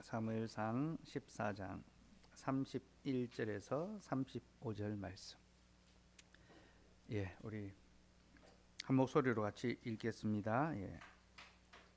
사무엘상 14장 31절에서 35절 말씀. 우리 한 목소리로 같이 읽겠습니다.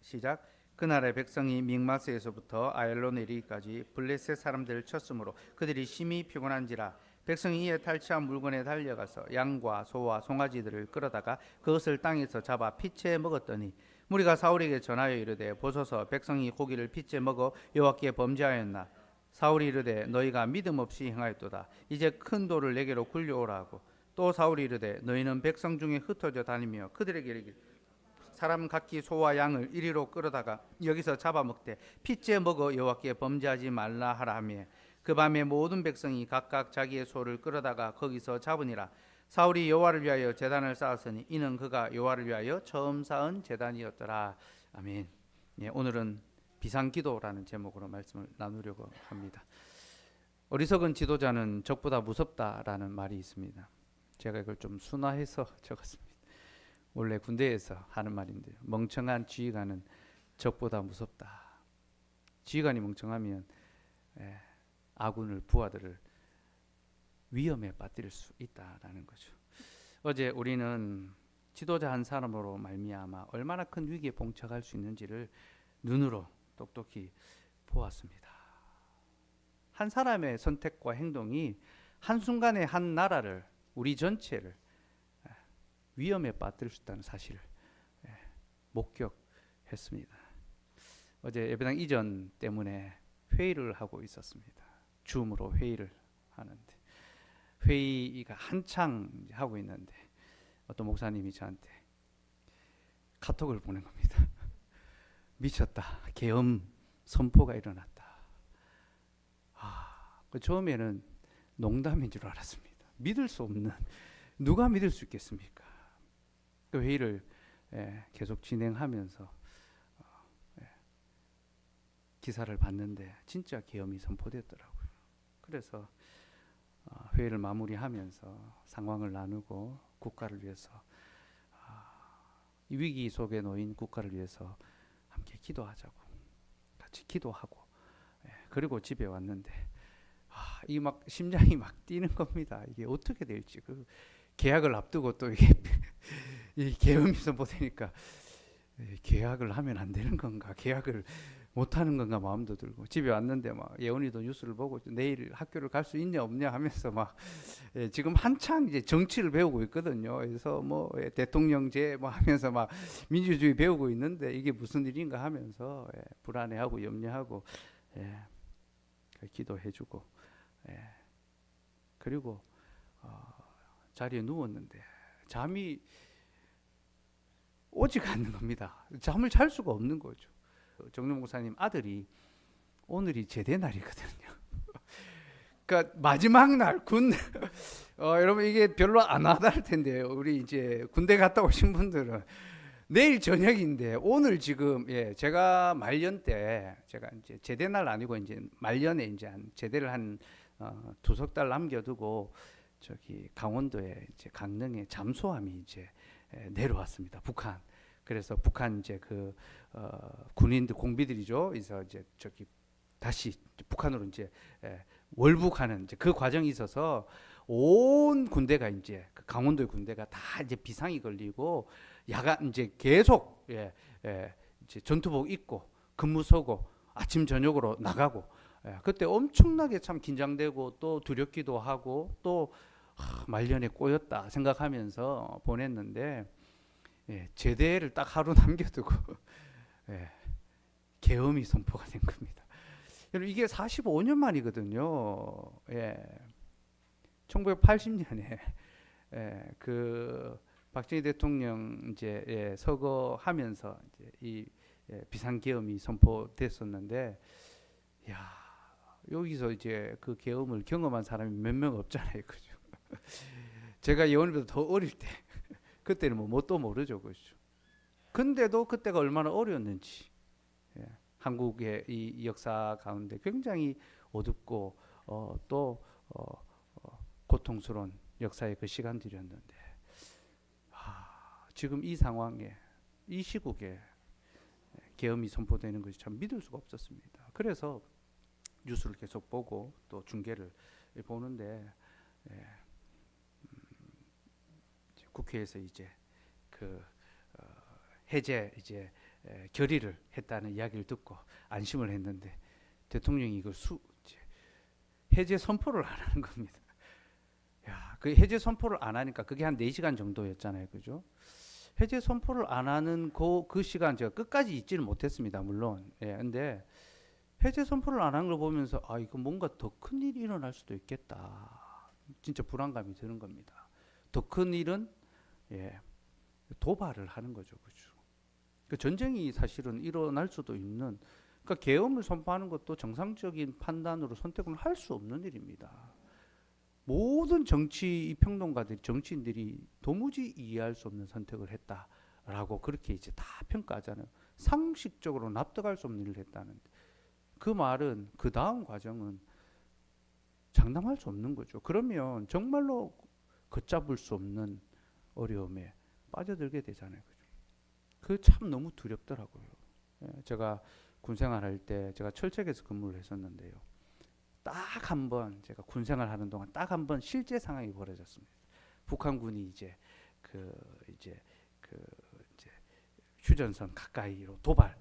시작. 그날의 백성이 믹마스에서부터 아엘론에 이르기까지 블레셋 사람들을 쳤으므로 그들이 심히 피곤한지라. 백성이 이에 탈취한 물건에 달려가서 양과 소와 송아지들을 끌어다가 그것을 땅에서 잡아 피채 먹었더니 무리가 사울에게 전하여 이르되 보소서, 백성이 고기를 피채 먹어 여호와께 범죄하였나. 사울이 이르되 너희가 믿음 없이 행하였도다. 이제 큰 돌을 내게로 굴려오라 하고, 또 사울이 이르되 너희는 백성 중에 흩어져 다니며 그들에게 이르기를 사람 각기 소와 양을 이리로 끌어다가 여기서 잡아먹되 피째 먹어 여호와께 범죄하지 말라 하라 하며, 그 밤에 모든 백성이 각각 자기의 소를 끌어다가 거기서 잡으니라. 사울이 여호와를 위하여 제단을 쌓았으니 이는 그가 여호와를 위하여 처음 쌓은 제단이었더라. 아멘. 오늘은 비상기도라는 제목으로 말씀을 나누려고 합니다. 어리석은 지도자는 적보다 무섭다라는 말이 있습니다. 제가 이걸 좀 순화해서 적었습니다. 원래 군대에서 하는 말인데요. 멍청한 지휘관은 적보다 무섭다. 지휘관이 멍청하면 아군을, 부하들을 위험에 빠뜨릴 수 있다라는 거죠. 어제 우리는 지도자 한 사람으로 말미암아 얼마나 큰 위기에 봉착할 수 있는지를 눈으로 똑똑히 보았습니다. 한 사람의 선택과 행동이 한순간에 한 나라를, 우리 전체를 위험에 빠뜨릴 수 있다는 사실을 목격했습니다. 어제 예배당 이전 때문에 회의를 하고 있었습니다. 줌으로 회의를 하는데, 회의가 한창 하고 있는데 어떤 목사님이 저한테 카톡을 보낸 겁니다. 미쳤다. 계엄 선포가 일어났다. 처음에는 농담인 줄 알았습니다. 믿을 수 없는, 누가 믿을 수 있겠습니까? 그 회의를 계속 진행하면서 기사를 봤는데 진짜 계엄이 선포됐더라고요. 그래서 회의를 마무리하면서 상황을 나누고 국가를 위해서, 이 위기 속에 놓인 국가를 위해서 함께 기도하자고 같이 기도하고, 그리고 집에 왔는데 이 막 심장이 막 뛰는 겁니다. 이게 어떻게 될지, 그 계약을 앞두고 또 이게 이 계엄이 선포되니까 계약을 하면 안 되는 건가, 계약을 못하는 건가 마음도 들고, 집에 왔는데 막 예원이도 뉴스를 보고 내일 학교를 갈 수 있냐 없냐 하면서 막 지금 한창 이제 정치를 배우고 있거든요. 그래서 뭐 대통령제 뭐 하면서 막 민주주의 배우고 있는데 이게 무슨 일인가 하면서 불안해하고 염려하고 기도해주고, 그리고 자리에 누웠는데 잠이 오지가 않는 겁니다. 잠을 잘 수가 없는 거죠. 정룡 목사님 아들이 오늘이 제대 날이거든요. 그러니까 마지막 날 여러분 이게 별로 안 와닿을 텐데요. 우리 이제 군대 갔다 오신 분들은 내일 저녁인데, 오늘 지금 제가 말년 때, 제가 이제 제대 날 아니고 이제 말년에 이제 한 제대를 한 두 석 달 남겨두고 저기 강원도에 이제 강릉에 잠수함이 이제 내려왔습니다. 북한. 그래서 북한 이제 그 군인들, 공비들이죠. 그래서 이제 저기 다시 북한으로 이제 월북하는 이제 그 과정이 있어서 온 군대가 이제 그 강원도의 군대가 다 이제 비상이 걸리고 야간 이제 계속 이제 전투복 입고 근무 서고 아침 저녁으로 나가고, 그때 엄청나게 참 긴장되고 또 두렵기도 하고 또 말년에 꼬였다 생각하면서 보냈는데, 제대를 딱 하루 남겨두고 계엄이 선포가 된 겁니다. 여러분 이게 45년 만이거든요. 1980년에 그 박정희 대통령 이제 서거하면서 이제 이 비상계엄이 선포됐었는데, 여기서 이제 그 계엄을 경험한 사람이 몇 명 없잖아요, 그죠? 제가 예원이보다 더 어릴 때, 그때는 뭐 뭣도 모르죠, 그죠? 근데도 그때가 얼마나 어려웠는지, 한국의 이 역사 가운데 굉장히 어둡고 또 고통스러운 역사의 그 시간들이었는데, 지금 이 상황에, 이 시국에 계엄이 선포되는 것이 참 믿을 수가 없었습니다. 그래서 뉴스를 계속 보고 또 중계를 보는데 예, 국회에서 이제 그 해제 이제 결의를 했다는 이야기를 듣고 안심을 했는데 대통령이 이걸 해제 선포를 안 하는 겁니다. 야, 그 해제 선포를 안 하니까 그게 한 4시간 정도였잖아요. 그죠? 해제 선포를 안 하는 그 시간 제가 끝까지 잊지는 못했습니다. 물론. 예, 근데 해제 선포를 안 한 걸 보면서 아, 이거 뭔가 더 큰 일이 일어날 수도 있겠다. 진짜 불안감이 드는 겁니다. 더 큰 일은 예, 도발을 하는 거죠. 그죠? 그 전쟁이 사실은 일어날 수도 있는, 그러니까 계엄을 선포하는 것도 정상적인 판단으로 선택을 할 수 없는 일입니다. 모든 정치 평론가들이, 정치인들이 도무지 이해할 수 없는 선택을 했다라고 그렇게 이제 다 평가하잖아요. 상식적으로 납득할 수 없는 일을 했다는데 그 말은 그 다음 과정은 장담할 수 없는 거죠. 그러면 정말로 걷잡을 수 없는 어려움에 빠져들게 되잖아요. 그 참 너무 두렵더라고요. 제가 군생활할 때 제가 철책에서 근무를 했었는데요. 딱 한 번 제가 군생활 하는 동안 딱 한 번 실제 상황이 벌어졌습니다. 북한군이 이제 휴전선 가까이로 도발,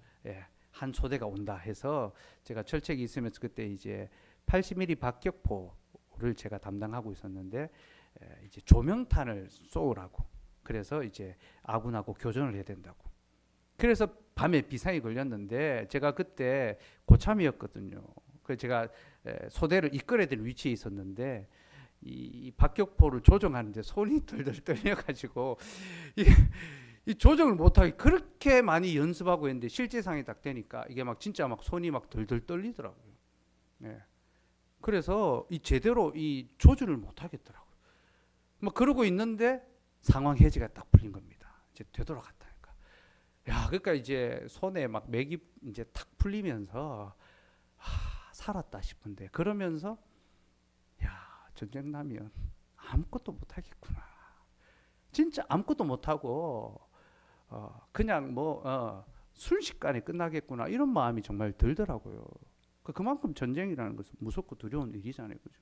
한 소대가 온다 해서 제가 철책이 있으면서 그때 이제 80mm 박격포를 제가 담당하고 있었는데 이제 조명탄을 쏘으라고, 그래서 이제 아군하고 교전을 해야 된다고. 그래서 밤에 비상이 걸렸는데 제가 그때 고참이었거든요. 그래서 제가 소대를 이끌어야 되는 위치에 있었는데 이 박격포를 조정하는데 손이 덜덜 떨려가지고 이 조정을 못하게 그렇게 많이 연습하고 했는데 실제 상황이 딱 되니까 이게 막 진짜 막 손이 막 덜덜 떨리더라고요. 네. 그래서 이 제대로 이 조준을 못 하겠더라고요. 막 그러고 있는데 상황 해지가 딱 풀린 겁니다. 이제 되돌아갔다니까. 야, 그러니까 이제 손에 막 맥이 이제 탁 풀리면서 살았다 싶은데, 그러면서 야, 전쟁 나면 아무것도 못 하겠구나. 진짜 아무것도 못 하고 그냥 순식간에 끝나겠구나, 이런 마음이 정말 들더라고요. 그만큼 전쟁이라는 것은 무섭고 두려운 일이잖아요. 그죠?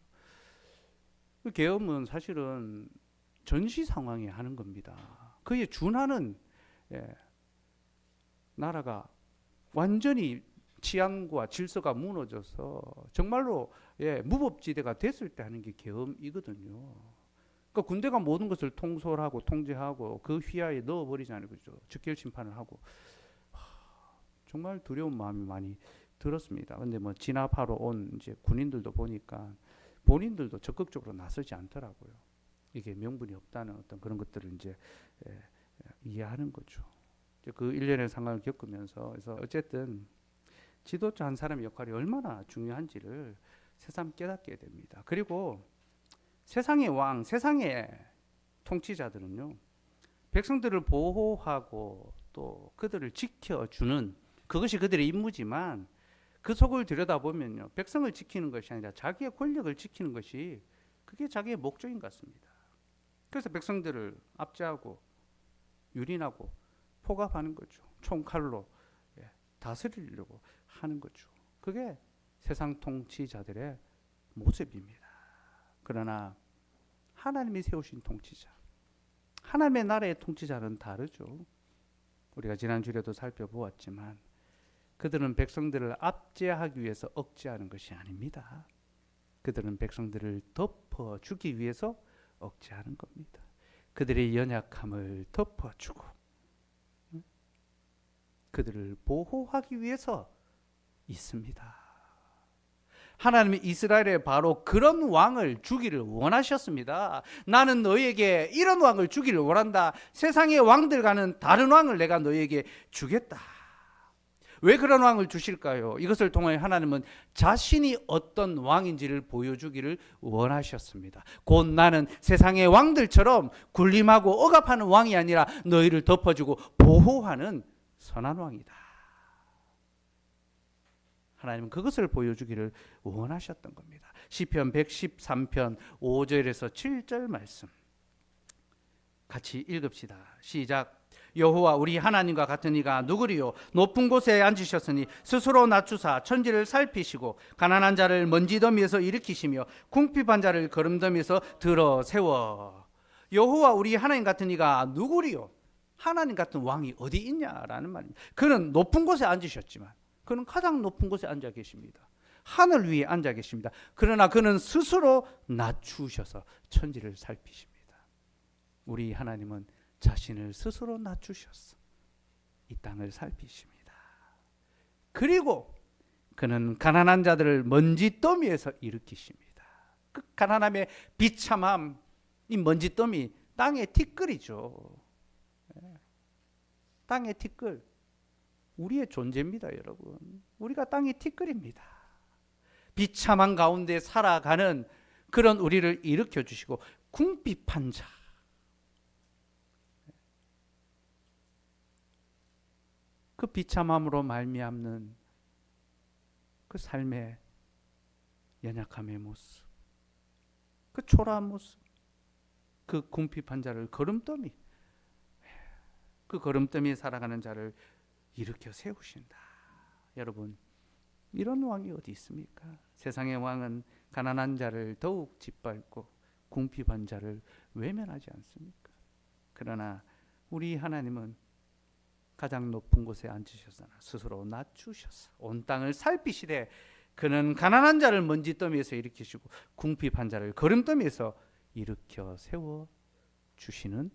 그 계엄은 사실은 전시 상황에 하는 겁니다. 그에 준하는 나라가 완전히 치안과 질서가 무너져서 정말로 무법지대가 됐을 때 하는 게 계엄이거든요. 그러니까 군대가 모든 것을 통솔하고 통제하고 그 휘하에 넣어버리잖아요. 그죠? 즉결 심판을 하고. 정말 두려운 마음이 많이 들었습니다. 근데 뭐 진압하러 온 이제 군인들도 보니까 본인들도 적극적으로 나서지 않더라고요. 이게 명분이 없다는 어떤 그런 것들을 이제 이해하는 거죠. 그 일련의 상황을 겪으면서, 그래서 어쨌든 지도자 한 사람의 역할이 얼마나 중요한지를 새삼 깨닫게 됩니다. 그리고 세상의 왕, 세상의 통치자들은요, 백성들을 보호하고 또 그들을 지켜주는 그것이 그들의 임무지만 그 속을 들여다보면요, 백성을 지키는 것이 아니라 자기의 권력을 지키는 것이 그게 자기의 목적인 것 같습니다. 그래서 백성들을 압제하고 유린하고 포갑하는 거죠. 총칼로 다스리려고 하는 거죠. 그게 세상 통치자들의 모습입니다. 그러나 하나님이 세우신 통치자, 하나님의 나라의 통치자는 다르죠. 우리가 지난주에도 살펴보았지만 그들은 백성들을 압제하기 위해서 억제하는 것이 아닙니다. 그들은 백성들을 덮어주기 위해서 억제하는 겁니다. 그들의 연약함을 덮어주고 그들을 보호하기 위해서 있습니다. 하나님이 이스라엘에 바로 그런 왕을 주기를 원하셨습니다. 나는 너희에게 이런 왕을 주기를 원한다. 세상의 왕들과는 다른 왕을 내가 너희에게 주겠다. 왜 그런 왕을 주실까요? 이것을 통해 하나님은 자신이 어떤 왕인지를 보여주기를 원하셨습니다. 곧 나는 세상의 왕들처럼 군림하고 억압하는 왕이 아니라 너희를 덮어주고 보호하는 선한 왕이다. 하나님은 그것을 보여주기를 원하셨던 겁니다. 시편 113편 5절에서 7절 말씀 같이 읽읍시다. 시작. 여호와 우리 하나님과 같은 이가 누구리요? 높은 곳에 앉으셨으니 스스로 낮추사 천지를 살피시고 가난한 자를 먼지 더미에서 일으키시며 궁핍한 자를 거름더미에서 들어 세워. 여호와 우리 하나님 같은 이가 누구리요? 하나님 같은 왕이 어디 있냐라는 말입니다. 그는 높은 곳에 앉으셨지만 그는 가장 높은 곳에 앉아 계십니다. 하늘 위에 앉아 계십니다. 그러나 그는 스스로 낮추셔서 천지를 살피십니다. 우리 하나님은 자신을 스스로 낮추셔서 이 땅을 살피십니다. 그리고 그는 가난한 자들을 먼지 더미에서 일으키십니다. 그 가난함의 비참함, 이 먼지 더미, 땅의 티끌이죠. 땅의 티끌, 우리의 존재입니다, 여러분. 우리가 땅의 티끌입니다. 비참한 가운데 살아가는 그런 우리를 일으켜 주시고 궁핍한 자, 그 비참함으로 말미암는 그 삶의 연약함의 모습, 그 초라한 모습, 그 궁핍한 자를 거름더미, 그 거름더미에 살아가는 자를 일으켜 세우신다. 여러분, 이런 왕이 어디 있습니까? 세상의 왕은 가난한 자를 더욱 짓밟고 궁핍한 자를 외면하지 않습니까? 그러나 우리 하나님은 가장 높은 곳에 앉으셨으나 스스로 낮추셔서 온 땅을 살피시되 그는 가난한 자를 먼지더미에서 일으키시고 궁핍한 자를 거름더미에서 일으켜 세워 주시는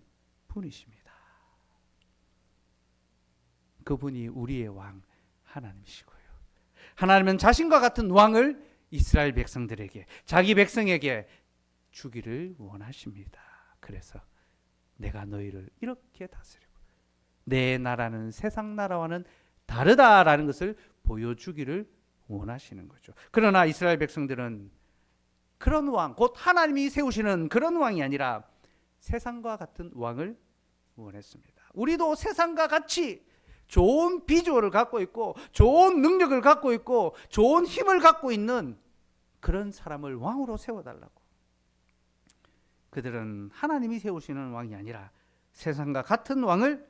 분이십니다. 그분이 우리의 왕 하나님이시고요. 하나님은 자신과 같은 왕을 이스라엘 백성들에게, 자기 백성에게 주기를 원하십니다. 그래서 내가 너희를 이렇게 다스리고 내 나라는 세상 나라와는 다르다라는 것을 보여주기를 원하시는 거죠. 그러나 이스라엘 백성들은 그런 왕, 곧 하나님이 세우시는 그런 왕이 아니라 세상과 같은 왕을 원했습니다. 우리도 세상과 같이 좋은 비주얼을 갖고 있고 좋은 능력을 갖고 있고 좋은 힘을 갖고 있는 그런 사람을 왕으로 세워달라고. 그들은 하나님이 세우시는 왕이 아니라 세상과 같은 왕을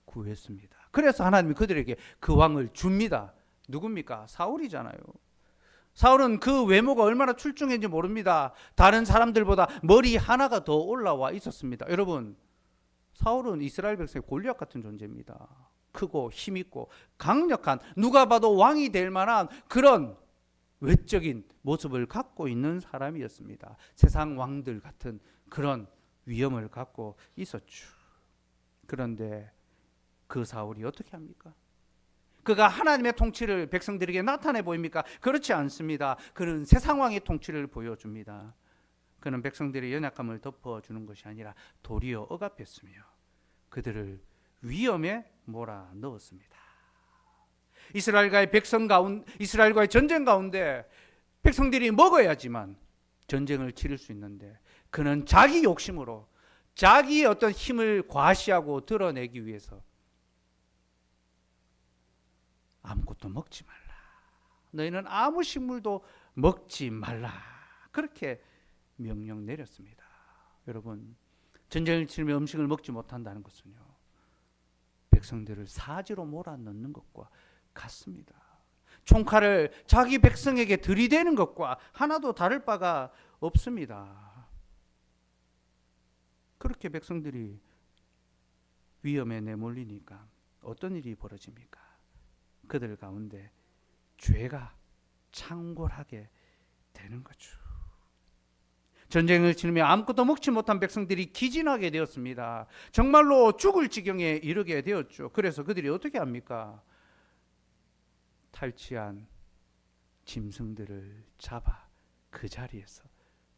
구했습니다. 그래서 하나님이 그들에게 그 왕을 줍니다. 누굽니까? 사울이잖아요. 사울은 그 외모가 얼마나 출중했는지 모릅니다. 다른 사람들보다 머리 하나가 더 올라와 있었습니다. 여러분, 사울은 이스라엘 백성의 골리앗 같은 존재입니다. 크고 힘있고 강력한, 누가 봐도 왕이 될 만한 그런 외적인 모습을 갖고 있는 사람이었습니다. 세상 왕들 같은 그런 위엄을 갖고 있었죠. 그런데 그 사울이 어떻게 합니까? 그가 하나님의 통치를 백성들에게 나타내 보입니까? 그렇지 않습니다. 그는 세상 왕의 통치를 보여줍니다. 그는 백성들의 연약함을 덮어주는 것이 아니라 도리어 억압했으며 그들을 위험에 몰아넣었습니다. 이스라엘과의 전쟁 가운데 백성들이 먹어야지만 전쟁을 치를 수 있는데 그는 자기 욕심으로 자기의 어떤 힘을 과시하고 드러내기 위해서 아무것도 먹지 말라. 너희는 아무 식물도 먹지 말라. 그렇게 명령 내렸습니다. 여러분, 전쟁을 치르며 음식을 먹지 못한다는 것은요, 백성들을 사지로 몰아넣는 것과 같습니다. 총칼을 자기 백성에게 들이대는 것과 하나도 다를 바가 없습니다. 그렇게 백성들이 위험에 내몰리니까 어떤 일이 벌어집니까? 그들 가운데 죄가 창궐하게 되는 거죠. 전쟁을 치르며 아무것도 먹지 못한 백성들이 기진하게 되었습니다. 정말로 죽을 지경에 이르게 되었죠. 그래서 그들이 어떻게 합니까? 탈취한 짐승들을 잡아 그 자리에서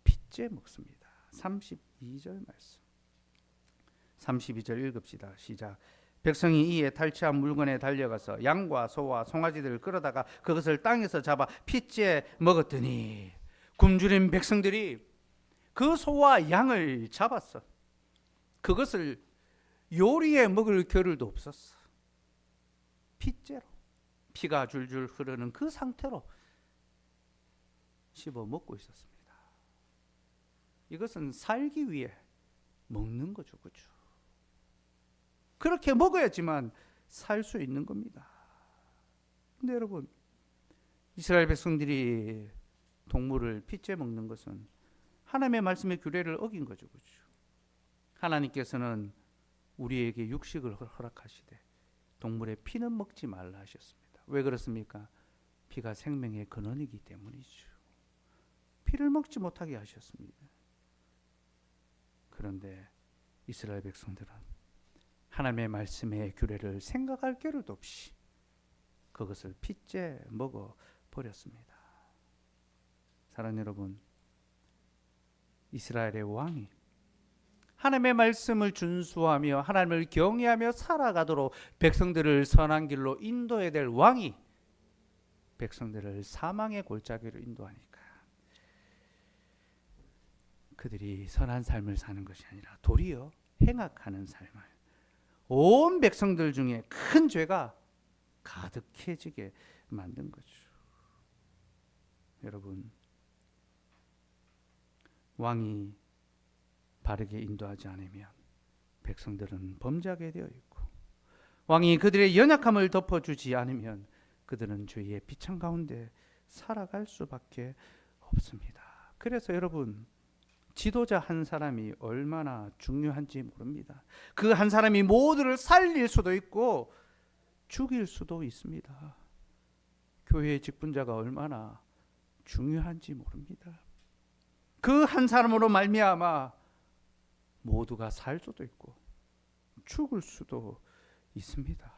핏째 먹습니다. 32절 말씀. 32절 읽읍시다. 시작. 백성이 이에 탈취한 물건에 달려가서 양과 소와 송아지들을 끌어다가 그것을 땅에서 잡아 핏째 먹었더니, 굶주린 백성들이 그 소와 양을 잡았어. 그것을 요리해 먹을 겨를도 없었어. 핏째로, 피가 줄줄 흐르는 그 상태로 씹어 먹고 있었습니다. 이것은 살기 위해 먹는 거죠, 그렇죠? 그렇게 먹어야지만 살 수 있는 겁니다. 근데 여러분, 이스라엘 백성들이 동물을 핏째 먹는 것은 하나님의 말씀의 규례를 어긴 거죠. 그렇죠? 하나님께서는 우리에게 육식을 허락하시되 동물의 피는 먹지 말라 하셨습니다. 왜 그렇습니까? 피가 생명의 근원이기 때문이죠. 피를 먹지 못하게 하셨습니다. 그런데 이스라엘 백성들은 하나님의 말씀의 규례를 생각할 겨를도 없이 그것을 핏째 먹어 버렸습니다. 사랑하는 여러분, 이스라엘의 왕이 하나님의 말씀을 준수하며 하나님을 경외하며 살아가도록 백성들을 선한 길로 인도해야 될 왕이 백성들을 사망의 골짜기로 인도하니까 그들이 선한 삶을 사는 것이 아니라 도리어 행악하는 삶을, 온 백성들 중에 큰 죄가 가득해지게 만든 거죠. 여러분, 왕이 바르게 인도하지 않으면 백성들은 범죄하게 되어 있고, 왕이 그들의 연약함을 덮어주지 않으면 그들은 죄의 비창 가운데 살아갈 수밖에 없습니다. 그래서 여러분, 지도자 한 사람이 얼마나 중요한지 모릅니다. 그 한 사람이 모두를 살릴 수도 있고 죽일 수도 있습니다. 교회의 직분자가 얼마나 중요한지 모릅니다. 그 한 사람으로 말미암아 모두가 살 수도 있고 죽을 수도 있습니다.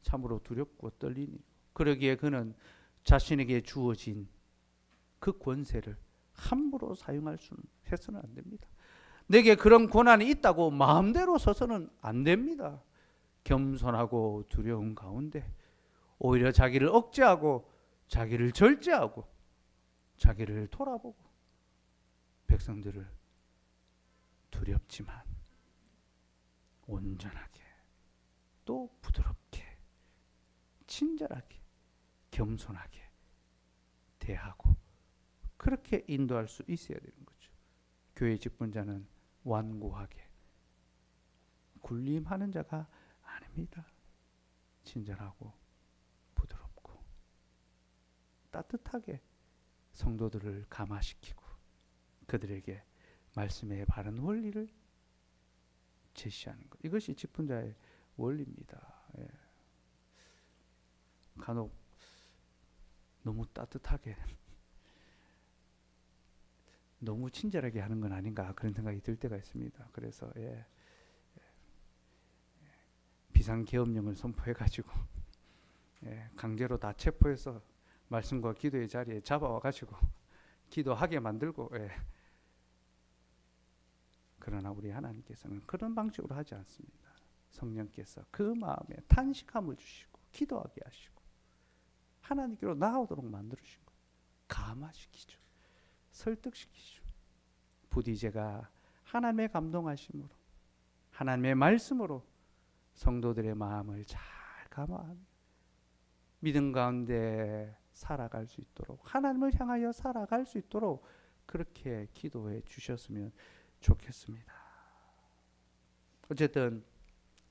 참으로 두렵고 떨리니, 그러기에 그는 자신에게 주어진 그 권세를 함부로 사용할 수는 해서는 안 됩니다. 내게 그런 권한이 있다고 마음대로 서서는 안 됩니다. 겸손하고 두려운 가운데 오히려 자기를 억제하고 자기를 절제하고 자기를 돌아보고 백성들을 두렵지만 온전하게 또 부드럽게 친절하게 겸손하게 대하고 그렇게 인도할 수 있어야 되는 거죠. 교회 직분자는 완고하게 군림하는 자가 아닙니다. 친절하고 부드럽고 따뜻하게 성도들을 감화시키고 그들에게 말씀의 바른 원리를 제시하는 것, 이것이 직분자의 원리입니다. 예. 간혹 너무 따뜻하게 너무 친절하게 하는 건 아닌가 그런 생각이 들 때가 있습니다. 그래서 비상계엄령을 선포해가지고 강제로 다 체포해서 말씀과 기도의 자리에 잡아와가지고 기도하게 만들고 그러나 우리 하나님께서는 그런 방식으로 하지 않습니다. 성령께서 그 마음에 탄식함을 주시고 기도하게 하시고 하나님께로 나아오도록 만들어주신 것, 감화시키죠. 설득시키죠. 부디 제가 하나님의 감동하심으로 하나님의 말씀으로 성도들의 마음을 잘 감화하며 믿음 가운데 살아갈 수 있도록, 하나님을 향하여 살아갈 수 있도록 그렇게 기도해 주셨으면 좋겠습니다. 어쨌든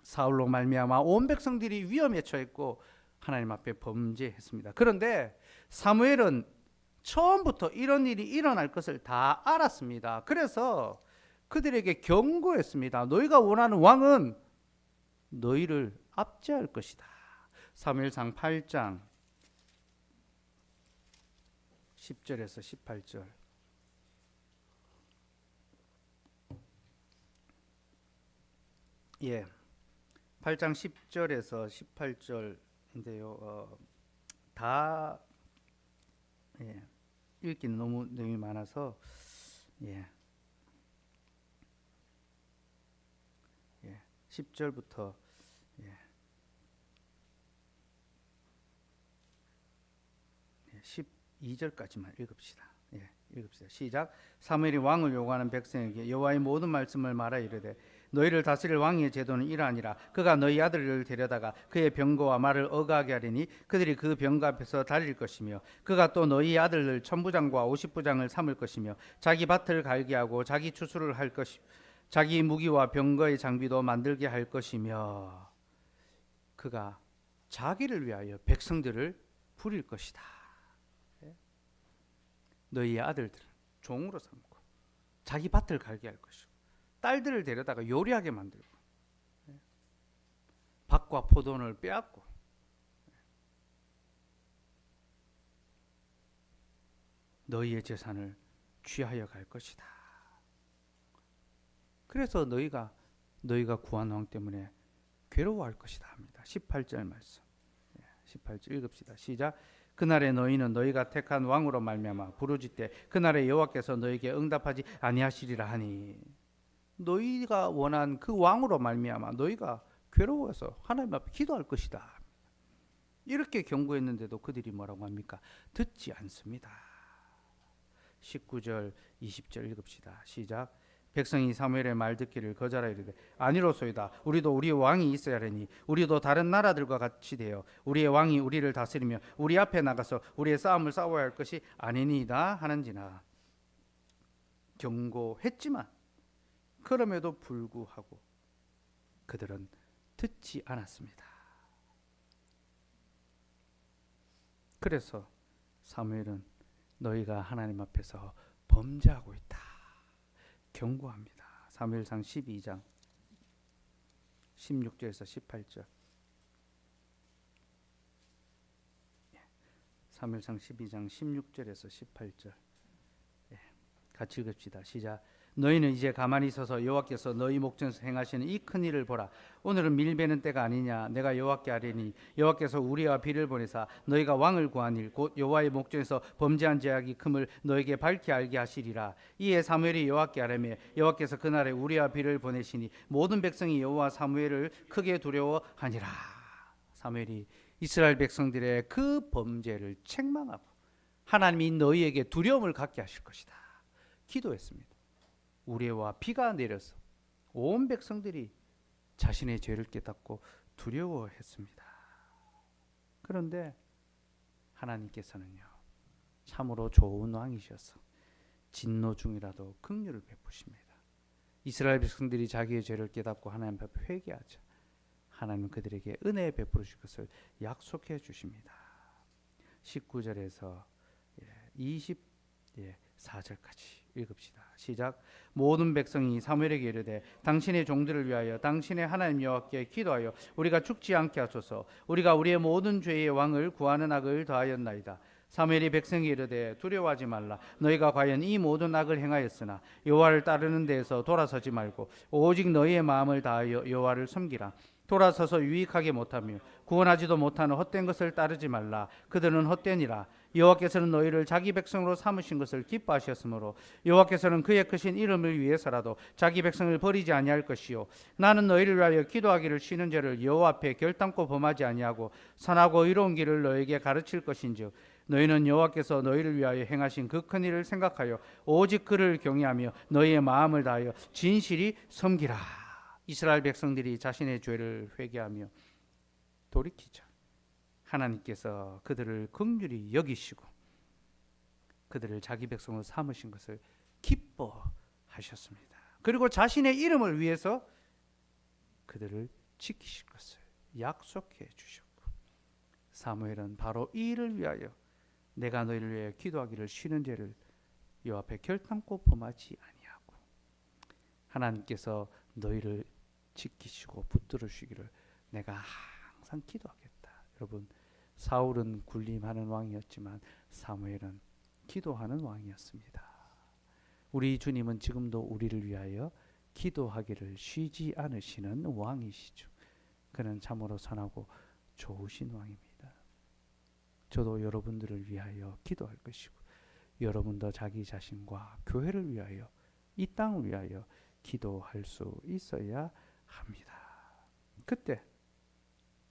사울로 말미암아 온 백성들이 위험에 처했고 하나님 앞에 범죄했습니다. 그런데 사무엘은 처음부터 이런 일이 일어날 것을 다 알았습니다. 그래서 그들에게 경고했습니다. 너희가 원하는 왕은 너희를 압제할 것이다. 사무엘상 8장 10절에서 18절. 8장 10절에서 18절인데요. 다 읽기는 너무 내용이 많아서 10절부터 12절까지만 읽읍시다. 읽읍시다. 시작. 사무엘이 왕을 요구하는 백성에게 여호와의 모든 말씀을 말하 이르되 너희를 다스릴 왕의 제도는 이러하니라. 그가 너희 아들을 데려다가 그의 병거와 말을 어가게 하리니 그들이 그 병거 앞에서 달릴 것이며 그가 또 너희 아들을 천부장과 50부장을 삼을 것이며 자기 밭을 갈게 하고 자기 추수를 할 것이며 자기 무기와 병거의 장비도 만들게 할 것이며 그가 자기를 위하여 백성들을 부릴 것이다. 너희의 아들들은 종으로 삼고 자기 밭을 갈게 할 것이고 딸들을 데려다가 요리하게 만들고 밭과 포도원을 빼앗고 너희의 재산을 취하여 갈 것이다. 그래서 너희가 구한 왕 때문에 괴로워할 것이다 합니다. 18절 말씀. 18절 읽읍시다. 시작. 그날에 너희는 너희가 택한 왕으로 말미암아 부르짖되 그날에 여호와께서 너희에게 응답하지 아니하시리라 하니 너희가 원한 그 왕으로 말미암아 너희가 괴로워서 하나님 앞에 기도할 것이다. 이렇게 경고했는데도 그들이 뭐라고 합니까? 듣지 않습니다. 19절 20절 읽읍시다. 시작. 백성이 사무엘의 말 듣기를 거절하여 이르되 아니로소이다. 우리도 우리의 왕이 있어야 하니 우리도 다른 나라들과 같이 되어 우리의 왕이 우리를 다스리며 우리 앞에 나가서 우리의 싸움을 싸워야 할 것이 아니니이다 하는지나. 경고했지만 그럼에도 불구하고 그들은 듣지 않았습니다. 그래서 사무엘은 너희가 하나님 앞에서 범죄하고 있다 경고합니다. 사무엘상 12장 16절에서 18절. 사무엘상 12장 16절에서 18절. 같이 읽읍시다. 시작. 너희는 이제 가만히 있어서 여호와께서 너희 목전에서 행하시는 이 큰 일을 보라. 오늘은 밀베는 때가 아니냐. 내가 여호와께 아뢰니 여호와께서 우리와 비를 보내사 너희가 왕을 구한 일 곧 여호와의 목전에서 범죄한 죄악이 큼을 너에게 밝히 알게 하시리라. 이에 사무엘이 여호와께 아뢰매 여호와께서 그날에 우리와 비를 보내시니 모든 백성이 여호와 사무엘을 크게 두려워하니라. 사무엘이 이스라엘 백성들의 그 범죄를 책망하고 하나님이 너희에게 두려움을 갖게 하실 것이다 기도했습니다. 우레와 비가 내려서 온 백성들이 자신의 죄를 깨닫고 두려워했습니다. 그런데 하나님께서는요 참으로 좋은 왕이셔서 진노 중이라도 긍휼을 베푸십니다. 이스라엘 백성들이 자기의 죄를 깨닫고 하나님 앞에 회개하자 하나님은 그들에게 은혜 베푸실 것을 약속해 주십니다. 19절에서 24절까지 읽읍시다. 시작. 모든 백성이 사무엘에게 이르되 당신의 종들을 위하여 당신의 하나님 여호와께 기도하여 우리가 죽지 않게 하소서. 우리가 우리의 모든 죄의 왕을 구하는 악을 더하였나이다. 사무엘이 백성이 이르되 두려워하지 말라. 너희가 과연 이 모든 악을 행하였으나 여호와를 따르는 데에서 돌아서지 말고 오직 너희의 마음을 다하여 여호와를 섬기라. 돌아서서 유익하게 못하며 구원하지도 못하는 헛된 것을 따르지 말라. 그들은 헛되니라. 여호와께서는 너희를 자기 백성으로 삼으신 것을 기뻐하셨으므로 여호와께서는 그의 크신 이름을 위해서라도 자기 백성을 버리지 아니할 것이요 나는 너희를 위하여 기도하기를 쉬는 죄를 여호와 앞에 결단코 범하지 아니하고 선하고 의로운 길을 너희에게 가르칠 것인즉 너희는 여호와께서 너희를 위하여 행하신 그 큰 일을 생각하여 오직 그를 경외하며 너희의 마음을 다하여 진실이 섬기라. 이스라엘 백성들이 자신의 죄를 회개하며 돌이키자 하나님께서 그들을 긍휼히 여기시고 그들을 자기 백성으로 삼으신 것을 기뻐하셨습니다. 그리고 자신의 이름을 위해서 그들을 지키실 것을 약속해 주셨고 사무엘은 바로 이 일을 위하여 내가 너희를 위하여 기도하기를 쉬는 죄를 여호와 앞에 결단코 범하지 아니하고 하나님께서 너희를 지키시고 붙들으시기를 내가 항상 기도하겠다. 여러분 사울은 군림하는 왕이었지만 사무엘은 기도하는 왕이었습니다. 우리 주님은 지금도 우리를 위하여 기도하기를 쉬지 않으시는 왕이시죠. 그는 참으로 선하고 좋으신 왕입니다. 저도 여러분들을 위하여 기도할 것이고 여러분도 자기 자신과 교회를 위하여 이 땅을 위하여 기도할 수 있어야 합니다. 그때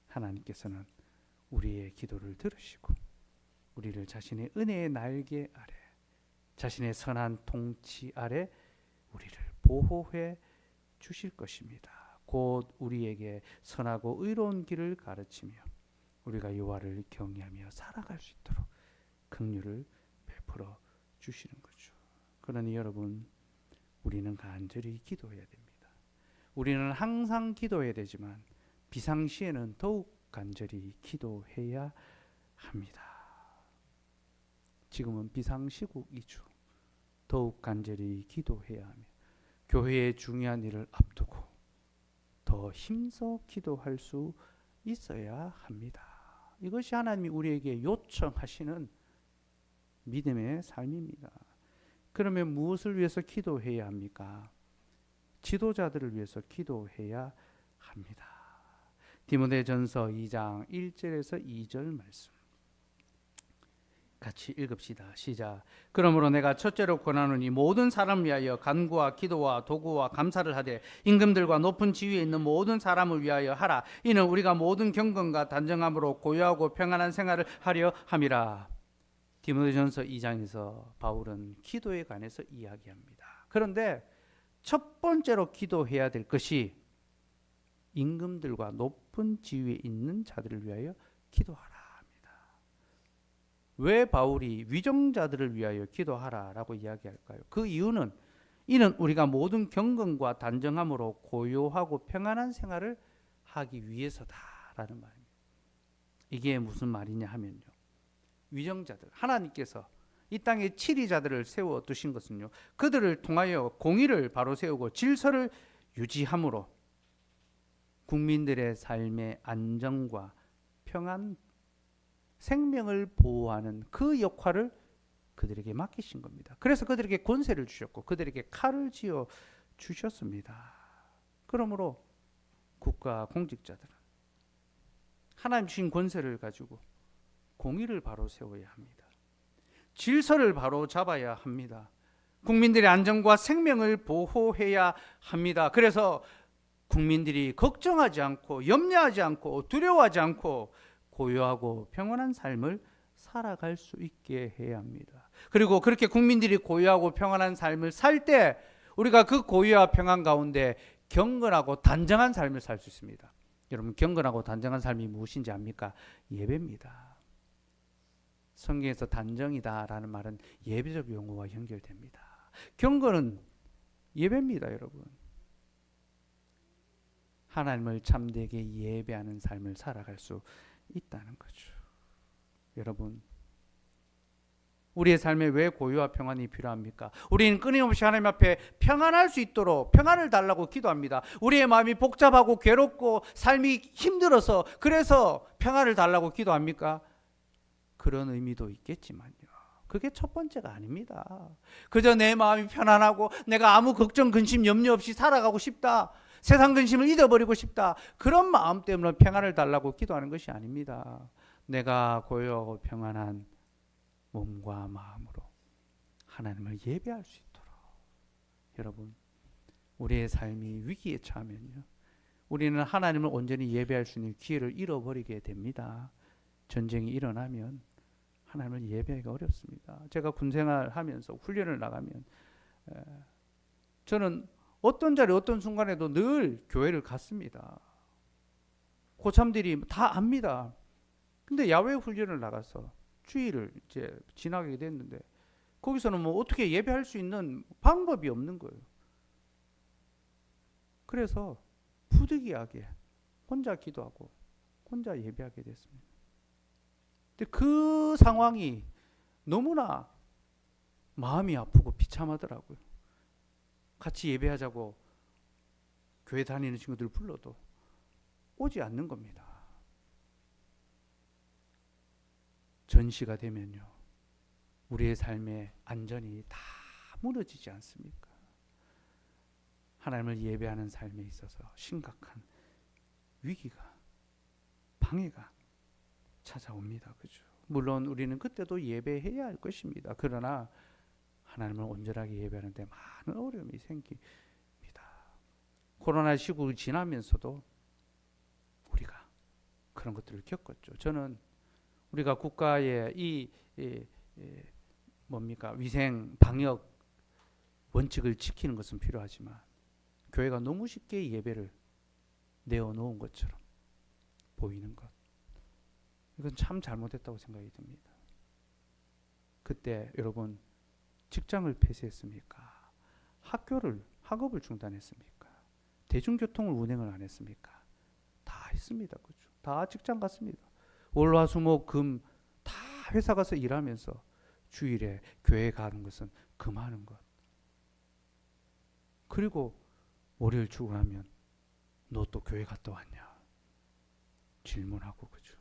하나님께서는 우리의 기도를 들으시고 우리를 자신의 은혜의 날개 아래 자신의 선한 통치 아래 우리를 보호해 주실 것입니다. 곧 우리에게 선하고 의로운 길을 가르치며 우리가 여호와를 경외하며 살아갈 수 있도록 긍휼을 베풀어 주시는 거죠. 그러니 여러분 우리는 간절히 기도해야 됩니다. 우리는 항상 기도해야 되지만 비상시에는 더욱 간절히 기도해야 합니다. 지금은 비상시국이죠. 더욱 간절히 기도해야 하며 교회의 중요한 일을 앞두고 더 힘써 기도할 수 있어야 합니다. 이것이 하나님이 우리에게 요청하시는 믿음의 삶입니다. 그러면 무엇을 위해서 기도해야 합니까? 지도자들을 위해서 기도해야 합니다. 디모데전서 2장 1절에서 2절 말씀 같이 읽읍시다. 시작. 그러므로 내가 첫째로 권하노니 모든 사람을 위하여 간구와 기도와 도구와 감사를 하되 임금들과 높은 지위에 있는 모든 사람을 위하여 하라. 이는 우리가 모든 경건과 단정함으로 고요하고 평안한 생활을 하려 함이라. 디모데전서 2장에서 바울은 기도에 관해서 이야기합니다. 그런데 첫 번째로 기도해야 될 것이 임금들과 높은 지위에 있는 자들을 위하여 기도하라 합니다. 왜 바울이 위정자들을 위하여 기도하라라고 이야기할까요? 그 이유는 이는 우리가 모든 경건과 단정함으로 고요하고 평안한 생활을 하기 위해서다라는 말입니다. 이게 무슨 말이냐 하면요. 위정자들, 하나님께서 이 땅에 치리자들을 세워 두신 것은요, 그들을 통하여 공의를 바로 세우고 질서를 유지함으로 국민들의 삶의 안정과 평안, 생명을 보호하는 그 역할을 그들에게 맡기신 겁니다. 그래서 그들에게 권세를 주셨고 그들에게 칼을 쥐어 주셨습니다. 그러므로 국가 공직자들은 하나님 주신 권세를 가지고 공의를 바로 세워야 합니다. 질서를 바로 잡아야 합니다. 국민들의 안전과 생명을 보호해야 합니다. 그래서 국민들이 걱정하지 않고 염려하지 않고 두려워하지 않고 고요하고 평안한 삶을 살아갈 수 있게 해야 합니다. 그리고 그렇게 국민들이 고요하고 평안한 삶을 살 때 우리가 그 고요와 평안 가운데 경건하고 단정한 삶을 살 수 있습니다. 여러분, 경건하고 단정한 삶이 무엇인지 압니까? 예배입니다. 성경에서 단정이다라는 말은 예배적 용어와 연결됩니다. 경건은 예배입니다, 여러분. 하나님을 참되게 예배하는 삶을 살아갈 수 있다는 거죠. 여러분, 우리의 삶에 왜 고요와 평안이 필요합니까? 우리는 끊임없이 하나님 앞에 평안할 수 있도록 평안을 달라고 기도합니다. 우리의 마음이 복잡하고 괴롭고 삶이 힘들어서 그래서 평안을 달라고 기도합니까? 그런 의미도 있겠지만요. 그게 첫 번째가 아닙니다. 그저 내 마음이 편안하고 내가 아무 걱정, 근심, 염려 없이 살아가고 싶다. 세상 근심을 잊어버리고 싶다. 그런 마음 때문에 평안을 달라고 기도하는 것이 아닙니다. 내가 고요하고 평안한 몸과 마음으로 하나님을 예배할 수 있도록. 여러분, 우리의 삶이 위기에 처하면요, 우리는 하나님을 온전히 예배할 수 있는 기회를 잃어버리게 됩니다. 전쟁이 일어나면 하나님을 예배하기가 어렵습니다. 제가 군생활 하면서 훈련을 나가면 저는 어떤 자리 어떤 순간에도 늘 교회를 갔습니다. 고참들이 다 압니다. 근데 야외 훈련을 나가서 주일을 이제 지나게 됐는데 거기서는 뭐 어떻게 예배할 수 있는 방법이 없는 거예요. 그래서 부득이하게 혼자 기도하고 혼자 예배하게 됐습니다. 근데 그 상황이 너무나 마음이 아프고 비참하더라고요. 같이 예배하자고 교회 다니는 친구들 불러도 오지 않는 겁니다. 전시가 되면요, 우리의 삶의 안전이 다 무너지지 않습니까? 하나님을 예배하는 삶에 있어서 심각한 위기가, 방해가 찾아옵니다. 그죠? 물론 우리는 그때도 예배해야 할 것입니다. 그러나 하나님을 온전하게 예배하는데 많은 어려움이 생깁니다. 코로나 시국을 지나면서도 우리가 그런 것들을 겪었죠. 저는 우리가 국가의 위생 방역 원칙을 지키는 것은 필요하지만 교회가 너무 쉽게 예배를 내어놓은 것처럼 보이는 것, 이건 참 잘못했다고 생각이 듭니다. 그때 여러분, 직장을 폐쇄했습니까? 학업을 중단했습니까? 대중교통을 운행을 안 했습니까? 다 했습니다. 그죠? 다 직장 갔습니다. 월화수목금 다 회사 가서 일하면서 주일에 교회 가는 것은 금하는 것. 그리고 월요일 출근하면 너 또 교회 갔다 왔냐? 질문하고. 그죠?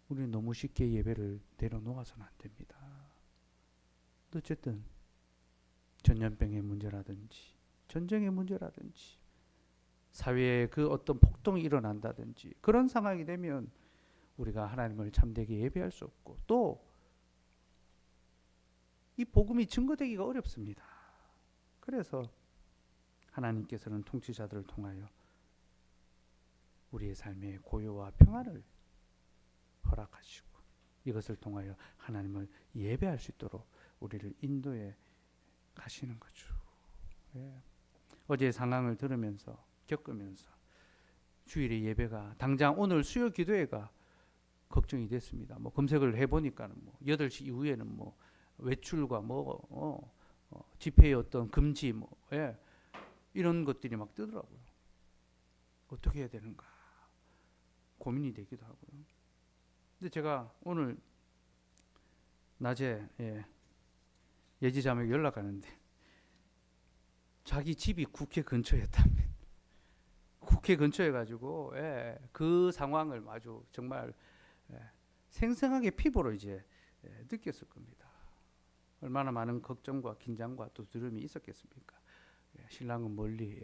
우리는 너무 쉽게 예배를 내려놓아서는 안 됩니다. 어쨌든 전염병의 문제라든지 전쟁의 문제라든지 사회에 그 어떤 폭동이 일어난다든지 그런 상황이 되면 우리가 하나님을 참되게 예배할 수 없고 또 이 복음이 증거되기가 어렵습니다. 그래서 하나님께서는 통치자들을 통하여 우리의 삶의 고요와 평안을 허락하시고 이것을 통하여 하나님을 예배할 수 있도록 우리를 인도해 가시는 거죠. 예. 어제 상황을 들으면서 겪으면서 주일의 예배가 당장 오늘 수요 기도회가 걱정이 됐습니다. 뭐 검색을 해보니까는 뭐 8시 이후에는 뭐 외출과 집회의 어떤 금지 이런 것들이 막 뜨더라고요. 어떻게 해야 되는가 고민이 되기도 하고요. 근데 제가 오늘 낮에 예지자매에게 연락하는데 자기 집이 국회 근처였답니다. 국회 근처에 가지고 그 상황을 아주 정말 생생하게 피부로 이제 느꼈을 겁니다. 얼마나 많은 걱정과 긴장과 또 두려움이 있었겠습니까? 신랑은 멀리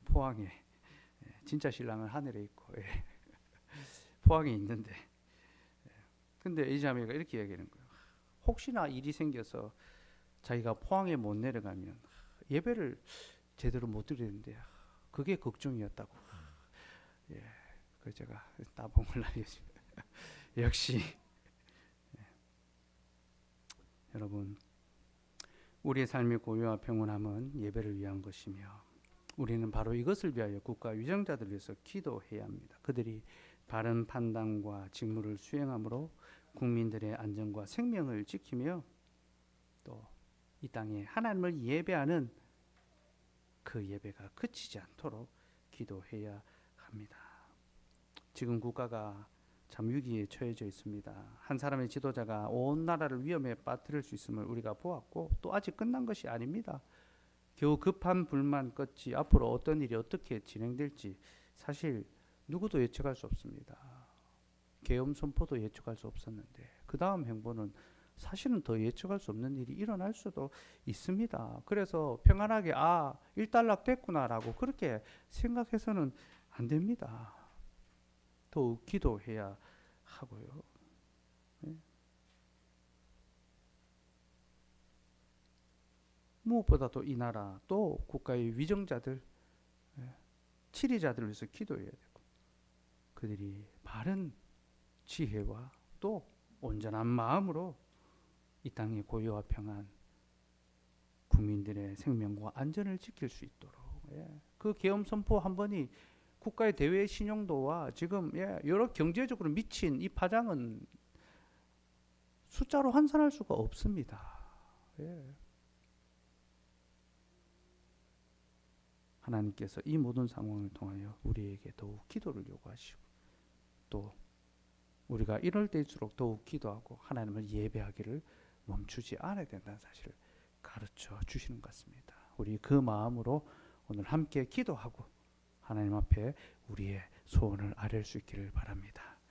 포항에 진짜 신랑은 하늘에 있고 포항에 있는데 근데 이 자매가 이렇게 얘기하는 거예요. 혹시나 일이 생겨서 자기가 포항에 못 내려가면 예배를 제대로 못 드리는데 그게 걱정이었다고. 그래서 제가 따봉을 날렸습니다. 역시 여러분 우리의 삶의 고요와 평온함은 예배를 위한 것이며 우리는 바로 이것을 위하여 국가 위정자들을 위해서 기도해야 합니다. 그들이 바른 판단과 직무를 수행함으로 국민들의 안전과 생명을 지키며 또 이 땅에 하나님을 예배하는 그 예배가 그치지 않도록 기도해야 합니다. 지금 국가가 참 위기에 처해져 있습니다. 한 사람의 지도자가 온 나라를 위험에 빠뜨릴 수 있음을 우리가 보았고 또 아직 끝난 것이 아닙니다. 겨우 급한 불만 껐지 앞으로 어떤 일이 어떻게 진행될지 사실 누구도 예측할 수 없습니다. 계엄 선포도 예측할 수 없었는데 그 다음 행보는 사실은 더 예측할 수 없는 일이 일어날 수도 있습니다. 그래서 평안하게 일단락 됐구나라고 그렇게 생각해서는 안 됩니다. 더욱 기도해야 하고요. 무엇보다도 이 나라 또 국가의 위정자들, 치리자들을 위해서 기도해야 되고 그들이 바른 지혜와 또 온전한 마음으로 이 땅의 고요와 평안, 국민들의 생명과 안전을 지킬 수 있도록 그 계엄 선포 한 번이 국가의 대외 신용도와 지금 여러 경제적으로 미친 이 파장은 숫자로 환산할 수가 없습니다. 하나님께서 이 모든 상황을 통하여 우리에게 더욱 기도를 요구하시고 또 우리가 이럴 때일수록 더욱 기도하고 하나님을 예배하기를 멈추지 않아야 된다는 사실을 가르쳐 주시는 것 같습니다. 우리 그 마음으로 오늘 함께 기도하고 하나님 앞에 우리의 소원을 아뢰 수 있기를 바랍니다.